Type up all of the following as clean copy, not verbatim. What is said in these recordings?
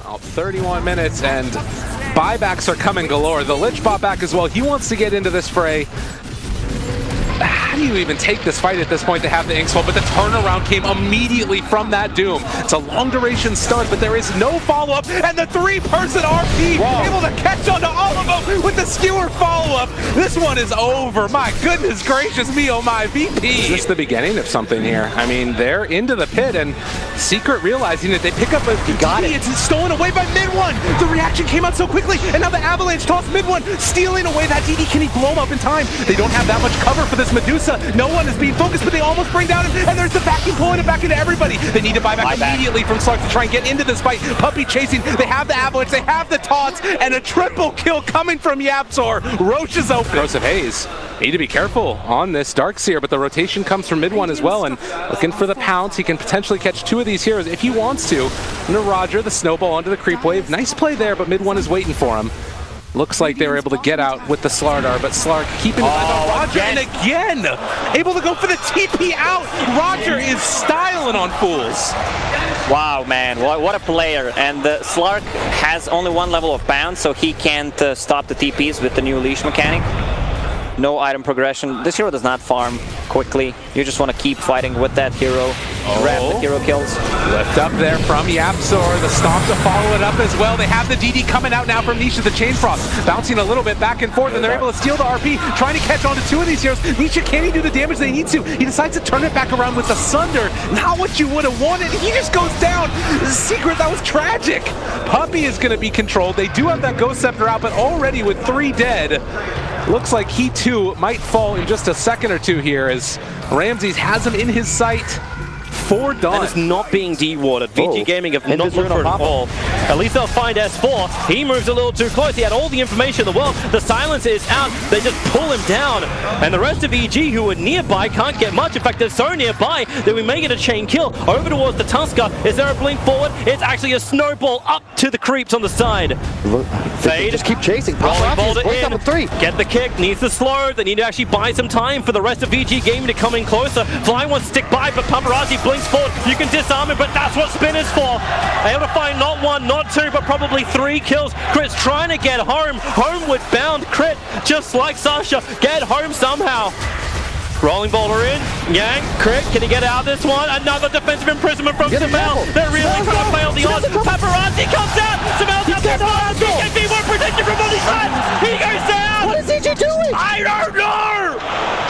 31 minutes and buybacks are coming galore. The Lich bought back as well. He wants to get into this fray. How do you even take this fight at this point to have the Inks fall? But the turnaround came immediately from that Doom. It's a long duration stun, but there is no follow-up, and the three-person RP able to catch onto all of them with the skewer follow-up. This one is over. My goodness gracious me, oh my, VP. Is this the beginning of something here? I mean, they're into the pit, and Secret realizing that they pick up a DD. It's stolen away by Mid-One. The reaction came out so quickly, and now the Avalanche toss Mid-One, stealing away that DD. Can he blow him up in time? They don't have that much cover for this Medusa. No one is being focused, but they almost bring down him, and there's the vacuum pulling it back into everybody. They need to buy back immediately from Slark to try and get into this fight. Puppey chasing, they have the Avalanche, they have the taunts, and a triple kill coming from Yapzor. Roche is open. Joseph Hayes, need to be careful on this Darkseer, but the rotation comes from Mid-One as well, and looking for the pounce. He can potentially catch two of these heroes if he wants to. Into Roger, the snowball onto the creep wave. Nice play there, but Mid-One is waiting for him. Looks like they were able to get out with the Slardar, but Slark keeping an eye on Roger, and again, able to go for the TP out. Roger is styling on fools. Wow, man, what a player. And Slark has only one level of bounce, so he can't stop the TPs with the new leash mechanic. No item progression. This hero does not farm quickly. You just want to keep fighting with that hero. Grab the hero kills. Lift up there from Yapzor. The stomp to follow it up as well. They have the DD coming out now from Nisha, the Chain Frost. Bouncing a little bit back and forth, and they're able to steal the RP, trying to catch on to two of these heroes. Nisha, can he do the damage they need to? He decides to turn it back around with the Sunder. Not what you would have wanted. He just goes down. Secret, that was tragic. Puppey is going to be controlled. They do have that Ghost Scepter out, but already with 3 dead. Looks like he too might fall in just a second or two here as Ramses has him in his sight. 4 done. And it's not being de-warded. VG Gaming have not looked for it at all. At least they'll find S4. He moves a little too close. He had all the information in the world. The silence is out. They just pull him down. And the rest of VG who are nearby can't get much. In fact, they're so nearby that we may get a chain kill. Over towards the Tusker. Is there a blink forward? It's actually a snowball up to the creeps on the side. Fade. Just keep chasing. Rolling boulder in. Up 3. Get the kick. Needs to slow. They need to actually buy some time for the rest of VG Gaming to come in closer. Fly wants to stick by, but Paparazzi blinks forward. You can disarm him, but that's what Spin is for. Able to find not 1, not 2, but probably 3 kills. Crit's trying to get home. Homeward bound Crit, just like Sasha. Get home somehow. Rolling boulder in. Yang, Crit, can he get out of this one? Another defensive imprisonment from Samel. They're really trying to fail the odds. Paparazzi comes out. Samel's out there. BKB won't protect him from body shots. He goes down. What is EG doing? I don't know.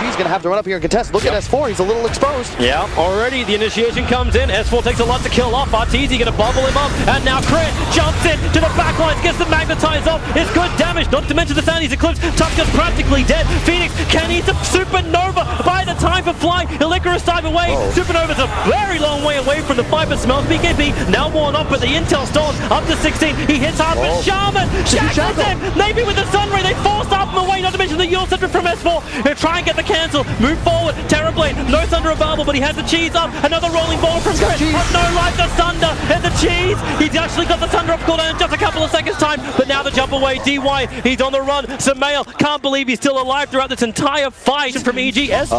He's going to have to run up here and contest. Look at S4. He's a little exposed. Yeah, already the initiation comes in. S4 takes a lot to kill off. Arteezy going to bubble him up. And now Crit jumps in to the backlines, gets the magnetize off. It's good damage, not to mention the Sandy's Eclipse. Tusker's practically dead. Phoenix can eat the Supernova by the time for Fly. Icarus dive away. Supernova's a very long way away from the fight, but smells BKB. Now worn off, but the intel stolen up to 16. He hits hard, but Shaman shackles him. Maybe with the Sunray, they force off him away, not to mention the Yule Center from S4. He'll try and get the cancel. Move forward. Terrorblade. No Thunder available, but he has the cheese up. Another rolling ball from Crit. No life, the Thunder and the cheese. He's actually got the Thunder up cooldown in just a couple of seconds time, but now the jump away. DY, he's on the run. Samael can't believe he's still alive throughout this entire fight from EG. S4.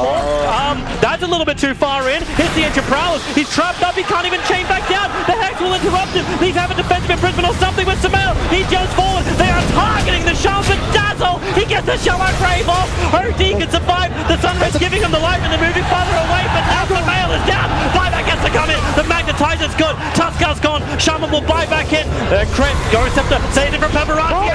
That's a little bit too far in. Hits the Ancient Prowlers. He's trapped up. He can't even chain back down. The Hex will interrupt him. He's having defensive imprisonment or something with Samael. He jumps forward. They are targeting the Shaman, but Dazzle. He gets the Shaman Crave off. OD can survive. The Sunrise giving him the life, and they're moving farther away, but now Samael is down. Buyback gets to come in. The Magnetizer's good. Tuskar's gone. Shaman will buy back in. Crit, Ghost Scepter, saved it from Paparazzi.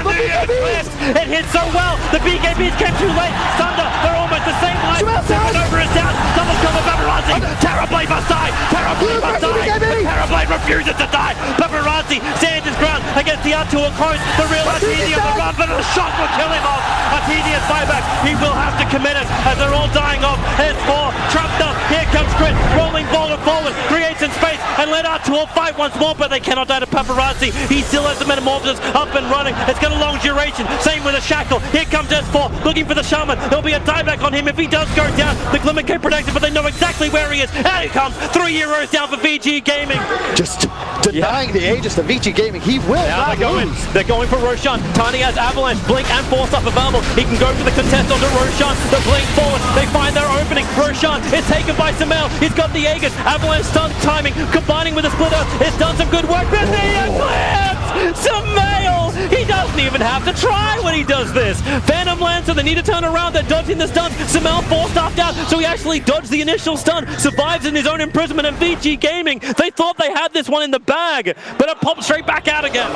It hits so well. The BKBs came too late. Thunder, they're almost the same line. Supernova is down. Double cover Paparazzi. Terrorblade must die. Terrorblade must die. Terrorblade refuses to die. Paparazzi stands his ground against the Artur close. The real Arteezy on the run, but a shot will kill him off. Arteezy is buyback. He will have to commit it as they're all dying off. S4 trapped up. Here comes Crit. Rolling boulder forward. Creates in space and let Artur fight once more, but they cannot die to Paparazzi. He still has the Metamorphosis up and running. It's got a long duration. Same with a Shackle. Here comes S4 looking for the Shaman. There'll be a dieback on him if he does go down. The Glimmer Cape protects him, but they know exactly where he is. And he comes. 3 euros down for VG Gaming. Just denying the Aegis to VG Gaming. He will not lose. They're going for Roshan. Tiny has Avalanche, Blink, and Force up available. He can go for the contest onto Roshan. The Blink forward. They find their opening. Roshan is taken by Samel. He's got the Aegis. Avalanche stun timing, combining with the Split Earth. It's done some good work. There's the Eclipse! Sumail! He doesn't even have to try when he does this. Phantom Lancer, they need to turn around. They're dodging the stun. Sumail force-staffed out, so he actually dodged the initial stun, survives in his own imprisonment, and VG Gaming, they thought they had this one in the bag, but it popped straight back out again.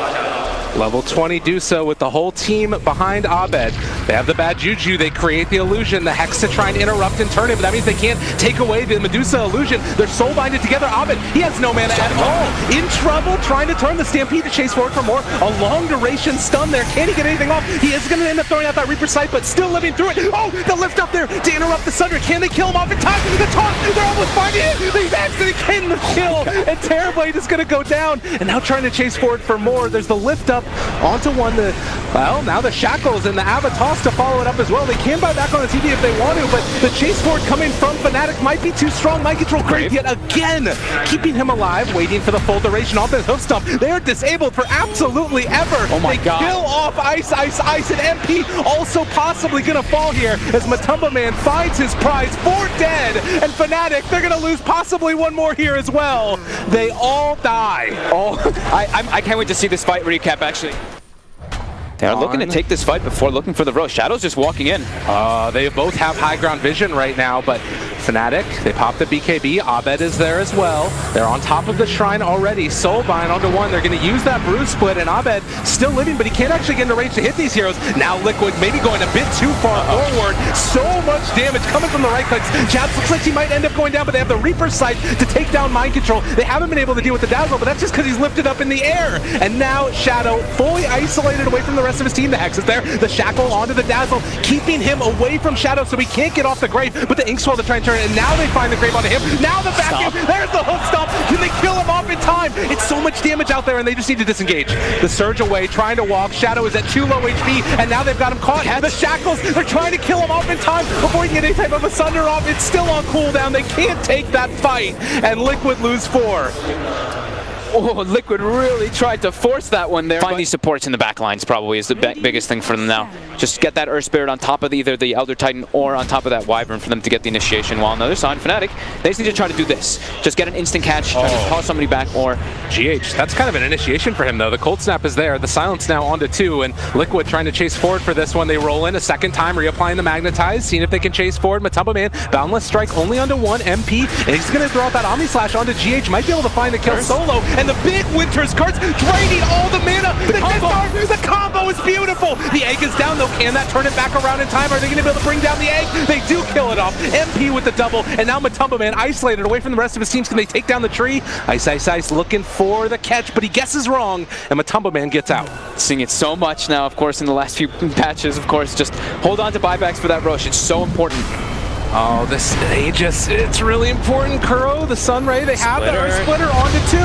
Level 20 do so with the whole team behind Abed. They have the bad juju, they create the illusion, the Hex to try and interrupt and turn it, but that means they can't take away the Medusa illusion. They're soul binded together. Abed, he has no mana at all. In trouble, trying to turn the Stampede to chase forward for more. A long duration stun there. Can he get anything off? He is going to end up throwing out that Reaper Sight, but still living through it. Oh, the lift up there to interrupt the Sunder. Can they kill him off in time? The taunt, they're almost finding it. They actually can the kill, and Terrorblade is going to go down, and now trying to chase forward for more. There's the lift up onto one. Well, now the Shackles and the Avatos to follow it up as well. They can buy back on the TV if they want to, but the chase forward coming from Fnatic might be too strong. Mind control Grave yet again, keeping him alive, waiting for the full duration off the hoof stomp. They are disabled for absolutely ever. Oh my God. They kill off Ice, and MP also possibly gonna fall here as Matumba Man finds his prize for dead, and Fnatic, they're gonna lose possibly one more here as well. They all die. Oh, I can't wait to see this fight recap, actually. They're looking to take this fight before looking for the row. Shadow's just walking in. They both have high ground vision right now, but Fnatic, they pop the BKB. Abed is there as well. They're on top of the shrine already. Soulbind onto one. They're going to use that bruise split, and Abed still living, but he can't actually get into range to hit these heroes. Now Liquid maybe going a bit too far forward. So much damage coming from the right clicks. Chaps looks like he might end up going down, but they have the Reaper Sight to take down Mind Control. They haven't been able to deal with the Dazzle, but that's just because he's lifted up in the air. And now Shadow fully isolated away from the rest of his team. The Hex is there. The Shackle onto the Dazzle, keeping him away from Shadow so he can't get off the Grave, but the Ink Swirl to try and turn it, and now they find the Grave onto him. Now the vacuum. There's the hook stomp. Can they kill him off in time? It's so much damage out there, and they just need to disengage. The Surge away, trying to walk. Shadow is at too low HP, and now they've got him caught. The Shackles, they're trying to kill him off in time before he can get any type of a Sunder off. It's still on cooldown. They can't take that fight, and Liquid lose 4. Oh, Liquid really tried to force that one there. Find these supports in the back lines probably is the biggest thing for them now. Just get that Earth Spirit on top of either the Elder Titan or on top of that Wyvern for them to get the initiation. While on the other side, Fnatic, they just need to try to do this. Just get an instant catch, try to call somebody back, or... GH, that's kind of an initiation for him though. The Cold Snap is there, the Silence now onto 2, and Liquid trying to chase forward for this one. They roll in a second time, reapplying the Magnetize, seeing if they can chase forward. Matumba Man, Boundless Strike only onto 1, MP, and he's going to throw out that Omni Slash onto GH, might be able to find the kill solo, and the big Winter's Curse draining all the mana. The combo is beautiful. The egg is down though. Can that turn it back around in time? Are they going to be able to bring down the egg? They do kill it off. MP with the double, and now Matumba Man isolated away from the rest of his teams. Can they take down the tree? Ice looking for the catch, but he guesses wrong, and Matumba Man gets out. Seeing it so much now, of course, in the last few patches, of course, just hold on to buybacks for that rush. It's so important. Oh, this Aegis, it's really important. Kuro, the Sunray, they have the Earth Splitter onto 2.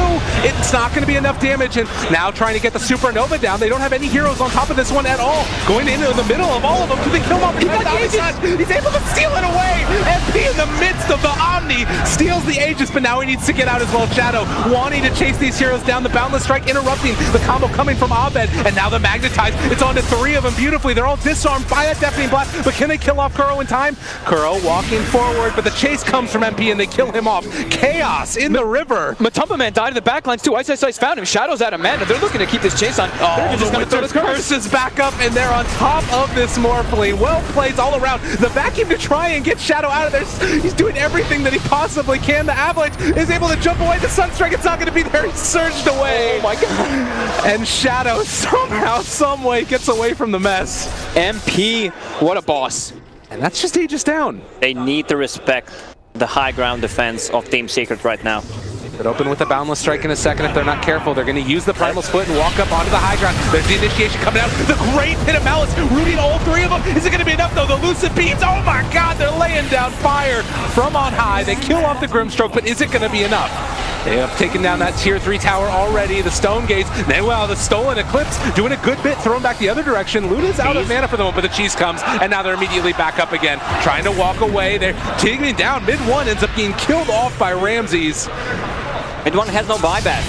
It's not going to be enough damage, and now trying to get the Supernova down. They don't have any heroes on top of this one at all. Going into the middle of all of them. Can they kill him off? He's able to steal it away. MP in the midst of the Omni steals the Aegis, but now he needs to get out as well. Shadow wanting to chase these heroes down. The Boundless Strike interrupting the combo coming from Abed, and now the Magnetize. It's on to 3 of them beautifully. They're all disarmed by that Deafening Blast, but can they kill off Kuro in time? Kuro walking forward, but the chase comes from MP and they kill him off. Chaos in the river. Matumba Man died in the backlines too. Ice found him. Shadow's out of mana. They're looking to keep this chase on. Oh, just the Winter's Curse is back up, and they're on top of this Morphling. Well played all around. The vacuum to try and get Shadow out of there. He's doing everything that he possibly can. The Avalanche is able to jump away. The Sunstrike, it's not going to be there. He's surged away. Oh my God. And Shadow somehow, someway gets away from the mess. MP, what a boss. And that's just Aegis down. They need to respect the high ground defense of Team Secret right now. Could open with a Boundless Strike in a second if they're not careful. They're going to use the Primal Split and walk up onto the high ground. There's the initiation coming out. The great hit of Malice, rooting all 3 of them. Is it going to be enough though? The Lucid Beams, oh my God, they're laying down fire from on high. They kill off the Grimstroke, but is it going to be enough? They have taken down that tier 3 tower already. The Stone Gates, then well, the Stolen Eclipse doing a good bit, thrown back the other direction. Luna's out of mana for the moment, but the cheese comes, and now they're immediately back up again, trying to walk away. They're taking down. Mid 1 ends up being killed off by Ramses. Mid 1 has no buyback.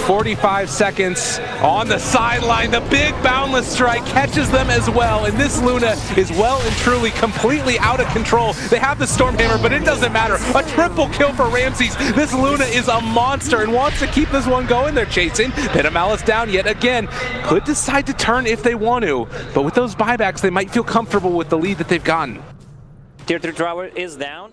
45 seconds on the sideline. The big boundless strike catches them as well, and this Luna is well and truly completely out of control. They have the Stormhammer, but it doesn't matter. A triple kill for Ramses. This Luna is a monster and wants to keep this one going. They're chasing. Pit of Malice down yet again. Could decide to turn if they want to, but with those buybacks, they might feel comfortable with the lead that they've gotten. Tier 3 Drawer is down.